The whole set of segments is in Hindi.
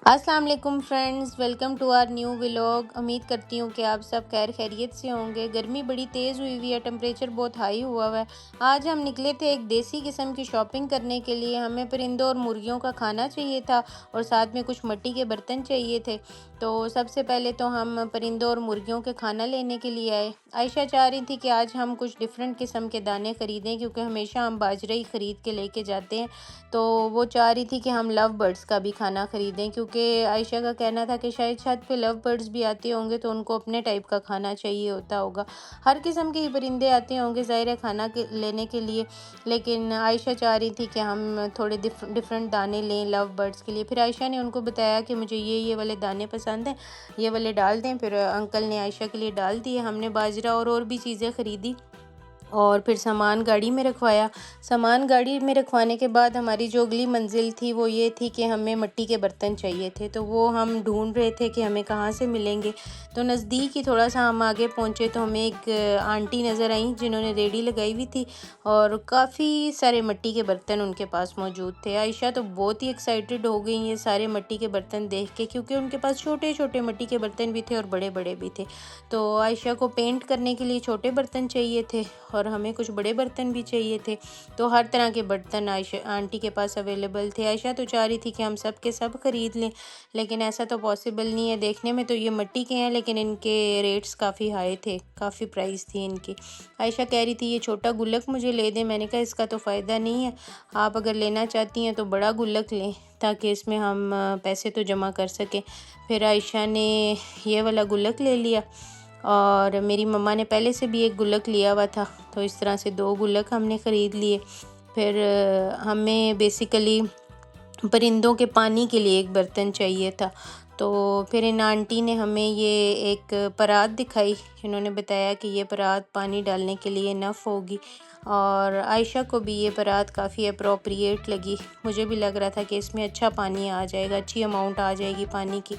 अस्सलाम वालेकुम friends, welcome to our new vlog. उम्मीद करती हूँ कि आप सब खैर खैरियत से होंगे। गर्मी बड़ी तेज़ हुई हुई है, टेम्परेचर बहुत हाई हुआ हुआ है। आज हम निकले थे एक देसी किस्म की शॉपिंग करने के लिए। हमें परिंदों और मुर्गियों का खाना चाहिए था और साथ में कुछ मिट्टी के बर्तन चाहिए थे। तो सबसे पहले तो हम परिंदों और मुर्गियों के खाना लेने के लिए आए। आयशा चाह रही थी कि आज हम कुछ डिफरेंट किस्म के दाने ख़रीदें, क्योंकि हमेशा हम बाजरा ही ख़रीद के लेके जाते हैं। तो वो चाह रही थी कि हम लव बर्ड्स का भी खाना ख़रीदें, क्योंकि आयशा का कहना था कि शायद छत पे लव बर्ड्स भी आते होंगे तो उनको अपने टाइप का खाना चाहिए होता होगा। हर किस्म के ही परिंदे आते होंगे ज़ाहिर है खाना लेने के लिए, लेकिन आयशा चाह रही थी कि हम थोड़े डिफरेंट दाने लें लव बर्ड्स के लिए। फिर आयशा ने उनको बताया कि मुझे ये वाले दाने पसंद हैं, ये वाले डाल दें। फिर अंकल ने आयशा के लिए डाल दिए। हमने बाजरा और भी चीज़ें ख़रीदी और फिर सामान गाड़ी में रखवाया। सामान गाड़ी में रखवाने के बाद हमारी जो अगली मंजिल थी वो ये थी कि हमें मिट्टी के बर्तन चाहिए थे। तो वो हम ढूंढ रहे थे कि हमें कहाँ से मिलेंगे। तो नज़दीक ही थोड़ा सा हम आगे पहुँचे तो हमें एक आंटी नज़र आई जिन्होंने रेडी लगाई हुई थी और काफ़ी सारे मिट्टी के बर्तन उनके पास मौजूद थे। आयशा तो बहुत ही एक्साइटेड हो गई ये सारे मिट्टी के बर्तन देख के, क्योंकि उनके पास छोटे छोटे मिट्टी के बर्तन भी थे और बड़े बड़े भी थे। तो आयशा को पेंट करने के लिए छोटे बर्तन चाहिए थे और हमें कुछ बड़े बर्तन भी चाहिए थे। तो हर तरह के बर्तन आयशा आंटी के पास अवेलेबल थे। आयशा तो चाह रही थी कि हम सब के सब ख़रीद लें, लेकिन ऐसा तो पॉसिबल नहीं है। देखने में तो ये मिट्टी के हैं, लेकिन इनके रेट्स काफ़ी हाई थे, काफ़ी प्राइस थी इनकी। आयशा कह रही थी ये छोटा गुल्लक मुझे ले दें। मैंने कहा इसका तो फ़ायदा नहीं है, आप अगर लेना चाहती हैं तो बड़ा गुल्लक लें ताकि इसमें हम पैसे तो जमा कर सकें। फिर आयशा ने ये वाला गुल्लक ले लिया और मेरी मम्मा ने पहले से भी एक गुल्लक लिया हुआ था, तो इस तरह से 2 गुल्लक हमने ख़रीद लिए। फिर हमें बेसिकली परिंदों के पानी के लिए एक बर्तन चाहिए था। तो फिर इन आंटी ने हमें ये एक परात दिखाई। इन्होंने बताया कि ये परात पानी डालने के लिए इनफ होगी और आयशा को भी ये परात काफ़ी अप्रोप्रिएट लगी। मुझे भी लग रहा था कि इसमें अच्छा पानी आ जाएगा, अच्छी अमाउंट आ जाएगी पानी की।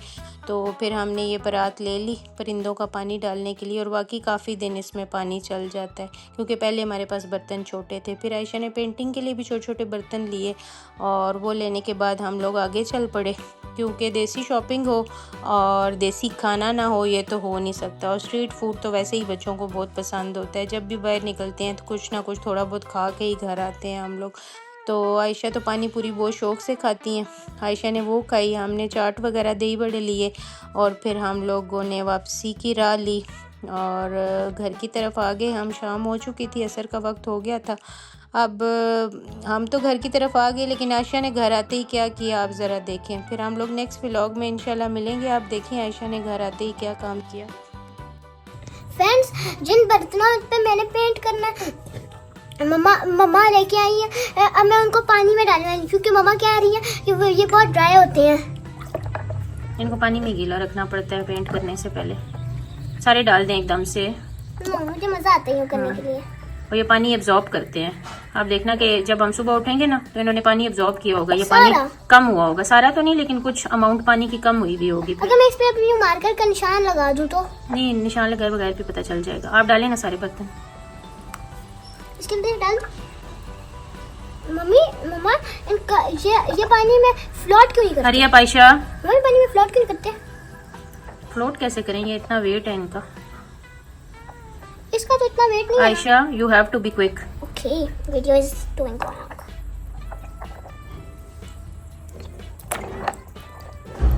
तो फिर हमने ये परात ले ली परिंदों का पानी डालने के लिए और वाकई काफ़ी दिन इसमें पानी चल जाता है, क्योंकि पहले हमारे पास बर्तन छोटे थे। फिर आयशा ने पेंटिंग के लिए भी छोटे छोटे बर्तन लिए और वो लेने के बाद हम लोग आगे चल पड़े, क्योंकि देसी शॉपिंग हो और देसी खाना ना हो ये तो हो नहीं सकता। और स्ट्रीट फूड तो वैसे ही बच्चों को बहुत पसंद होता है। जब भी बाहर निकलते हैं तो कुछ ना कुछ थोड़ा बहुत खा के ही घर आते हैं हम लोग। तो आयशा तो पानी पूरी बहुत शौक़ से खाती हैं। आयशा ने वो खाई, हमने चाट वगैरह दही बड़े लिए और फिर हम लोगों ने वापसी की राह ली और घर की तरफ आ गए। हम शाम हो चुकी थी, असर का वक्त हो गया था। अब हम तो घर की तरफ आ गए, लेकिन आयशा ने घर आते ही क्या किया आप ज़रा देखें। फिर हम लोग नेक्स्ट व्लॉग में इंशाल्लाह मिलेंगे। आप देखें आयशा ने घर आते ही क्या काम किया। फ्रेंड्स, जिन बर्तनों पे मैंने पेंट करना मम्मा लेके आई है, अब मैं उनको पानी में डालने वाली, क्योंकि मम्मा कह रही है कि ये बहुत ड्राई होते हैं। इनको पानी में गीला रखना पड़ता है पेंट करने से पहले। सारे डाल दें एकदम से। मुझे मज़ा आता है करने के लिए। और ये पानी एब्जॉर्ब करते हैं। आप देखना कि जब हम सुबह उठेंगे ना तो इन्होंने पानी एब्जॉर्ब किया होगा। ये पानी कम हुआ होगा, सारा तो नहीं लेकिन कुछ अमाउंट पानी की कम हुई भी होगी। अगर मैं इस पे अपनी मार्कर का निशान लगा दूं तो? नहीं, निशान लगाए बगैर भी पता चल जाएगा। आप डालें ना सारे बर्तन इसके अंदर डाल। मम्मा इनका ये पानी में फ्लोट क्यों नहीं करते? हरिया पायशा, मम्मी पानी में फ्लोट क्यों नहीं करते? फ्लोट कैसे करेंगे, इतना वेट है इनका। इसका तो इतना वेट नहीं है। Ayesha, you have to be quick. Okay, video is doing wrong.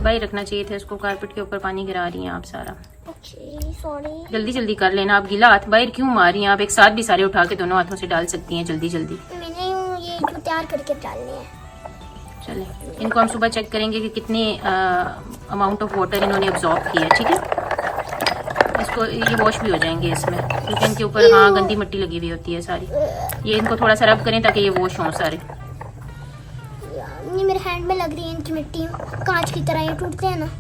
भाई रखना चाहिए था इसको, कारपेट के ऊपर पानी गिरा रही हैं आप सारा। Okay sorry. जल्दी जल्दी कर लेना। आप गीला हाथ बाहर क्यों मार रही हैं? आप एक साथ भी सारे उठा के दोनों हाथों से डाल सकती हैं जल्दी जल्दी। मैंने ये जो तैयार करके डालने हैं। चले, इनको हम सुबह चेक करेंगे कि कितने अमाउंट ऑफ वाटर इन्होंने अब्जॉर्ब किया है। ठीक है, इसको ये वॉश भी हो जाएंगे इसमें, क्योंकि इनके ऊपर हाँ गंदी मिट्टी लगी हुई होती है सारी। ये इनको थोड़ा सा रब करें ताकि ये वॉश हों सारे। ये मेरे हैंड में लग रही है इनकी मिट्टी, कांच की तरह ये टूटते हैं ना।